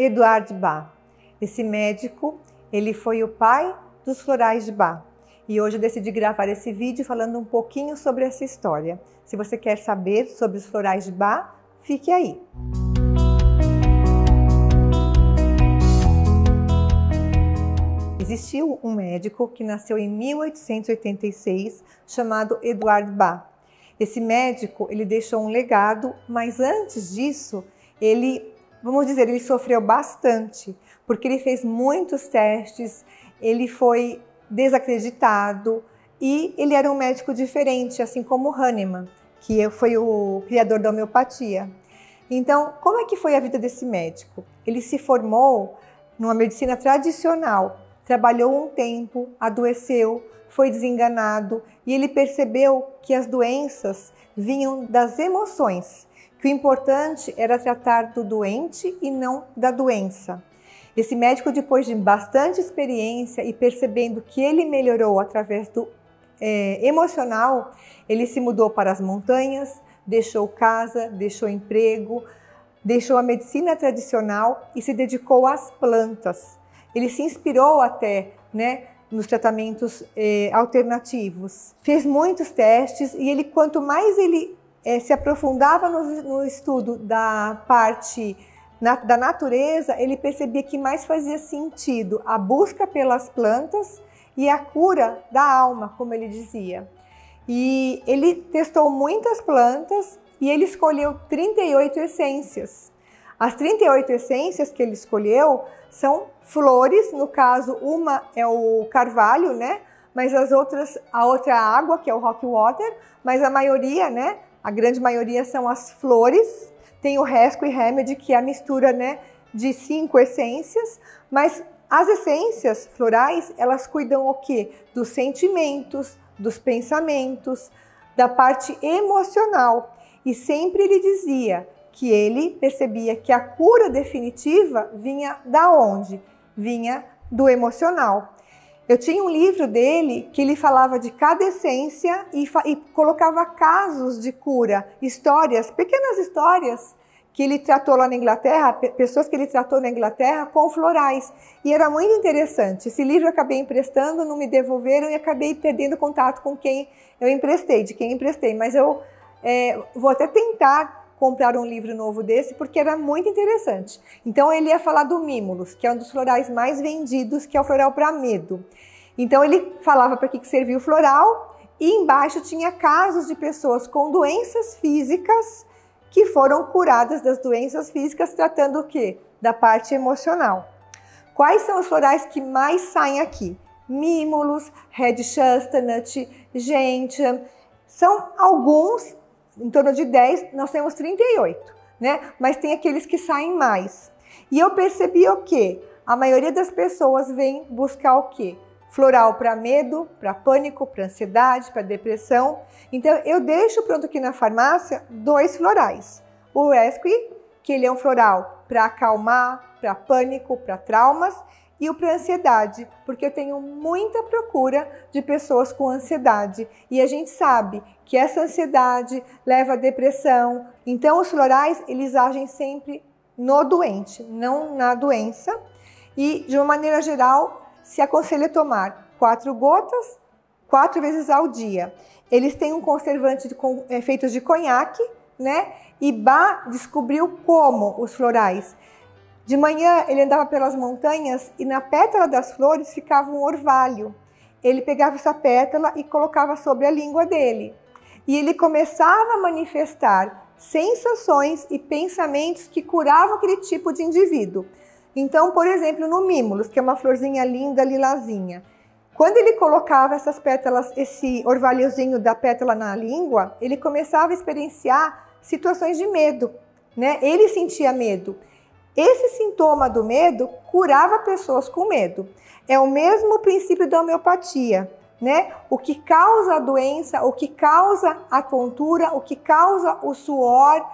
Eduard Bach. Esse médico, ele foi o pai dos florais de Bach. E hoje eu decidi gravar esse vídeo falando um pouquinho sobre essa história. Se você quer saber sobre os florais de Bach, fique aí. Existiu um médico que nasceu em 1886, chamado Eduard Bach. Esse médico, ele deixou um legado, mas antes disso, ele sofreu bastante, porque ele fez muitos testes, ele foi desacreditado e ele era um médico diferente, assim como Hahnemann, que foi o criador da homeopatia. Então, como é que foi a vida desse médico? Ele se formou numa medicina tradicional, trabalhou um tempo, adoeceu, foi desenganado e ele percebeu que as doenças vinham das emoções, que o importante era tratar do doente e não da doença. Esse médico, depois de bastante experiência e percebendo que ele melhorou através do emocional, ele se mudou para as montanhas, deixou casa, deixou emprego, deixou a medicina tradicional e se dedicou às plantas. Ele se inspirou até, nos tratamentos alternativos. Fez muitos testes e quanto mais ele se aprofundava no estudo da parte da natureza, ele percebia que mais fazia sentido a busca pelas plantas e a cura da alma, como ele dizia. E ele testou muitas plantas e ele escolheu 38 essências. As 38 essências que ele escolheu são flores, no caso uma é o carvalho, mas a outra é a água, que é o rock water, mas a maioria, a grande maioria são as flores. Tem o Rescue Remedy, que é a mistura, de 5 essências, mas as essências florais, elas cuidam o quê? Dos sentimentos, dos pensamentos, da parte emocional. E sempre ele dizia que ele percebia que a cura definitiva vinha da onde? Vinha do emocional. Eu tinha um livro dele que ele falava de cada essência e colocava casos de cura, histórias, pequenas histórias que ele tratou lá na Inglaterra, pessoas que ele tratou na Inglaterra com florais. E era muito interessante. Esse livro eu acabei emprestando, não me devolveram e acabei perdendo contato com quem eu emprestei, mas eu vou até tentar comprar um livro novo desse, porque era muito interessante. Então ele ia falar do Mimulus, que é um dos florais mais vendidos, que é o floral para medo. Então ele falava para que servia o floral e embaixo tinha casos de pessoas com doenças físicas que foram curadas das doenças físicas, tratando o quê? Da parte emocional. Quais são os florais que mais saem aqui? Mimulus, Red Chestnut, Gentian, são alguns, em torno de 10, nós temos 38, mas tem aqueles que saem mais. E eu percebi o quê? A maioria das pessoas vem buscar o quê? Floral para medo, para pânico, para ansiedade, para depressão. Então eu deixo pronto aqui na farmácia 2 florais. O Rescue, que ele é um floral para acalmar, para pânico, para traumas, e o para ansiedade, porque eu tenho muita procura de pessoas com ansiedade. E a gente sabe que essa ansiedade leva à depressão. Então os florais, eles agem sempre no doente, não na doença. E de uma maneira geral, se aconselha tomar 4 gotas, 4 vezes ao dia. Eles têm um conservante feito de conhaque, E Bach descobriu como os florais. De manhã ele andava pelas montanhas e na pétala das flores ficava um orvalho. Ele pegava essa pétala e colocava sobre a língua dele. E ele começava a manifestar sensações e pensamentos que curavam aquele tipo de indivíduo. Então, por exemplo, no Mimulus, que é uma florzinha linda, lilazinha, quando ele colocava essas pétalas, esse orvalhozinho da pétala na língua, ele começava a experienciar situações de medo, Ele sentia medo. Esse sintoma do medo curava pessoas com medo. É o mesmo princípio da homeopatia, O que causa a doença, o que causa a tontura, o que causa o suor,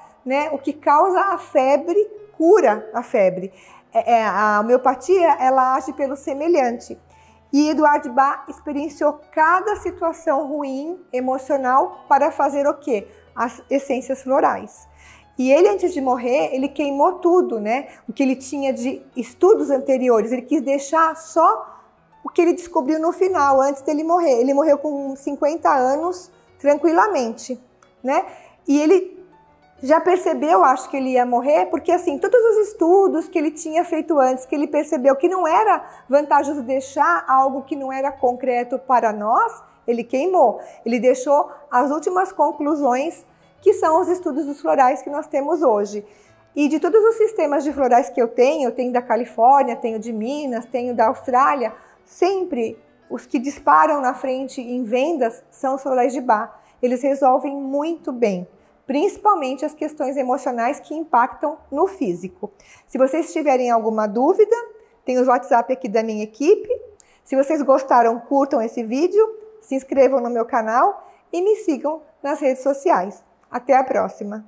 O que causa a febre, cura a febre. A homeopatia, ela age pelo semelhante. E Eduard Bach experienciou cada situação ruim, emocional, para fazer o quê? As essências florais. E ele, antes de morrer, ele queimou tudo, né? O que ele tinha de estudos anteriores. Ele quis deixar só o que ele descobriu no final, antes dele morrer. Ele morreu com 50 anos, tranquilamente, né? E ele já percebeu, acho que ele ia morrer, porque assim, todos os estudos que ele tinha feito antes, que ele percebeu que não era vantajoso deixar algo que não era concreto para nós, ele queimou. Ele deixou as últimas conclusões, que são os estudos dos florais que nós temos hoje. E de todos os sistemas de florais que eu tenho da Califórnia, tenho de Minas, tenho da Austrália, sempre os que disparam na frente em vendas são os florais de Bach. Eles resolvem muito bem, principalmente as questões emocionais que impactam no físico. Se vocês tiverem alguma dúvida, tem os WhatsApp aqui da minha equipe. Se vocês gostaram, curtam esse vídeo, se inscrevam no meu canal e me sigam nas redes sociais. Até a próxima!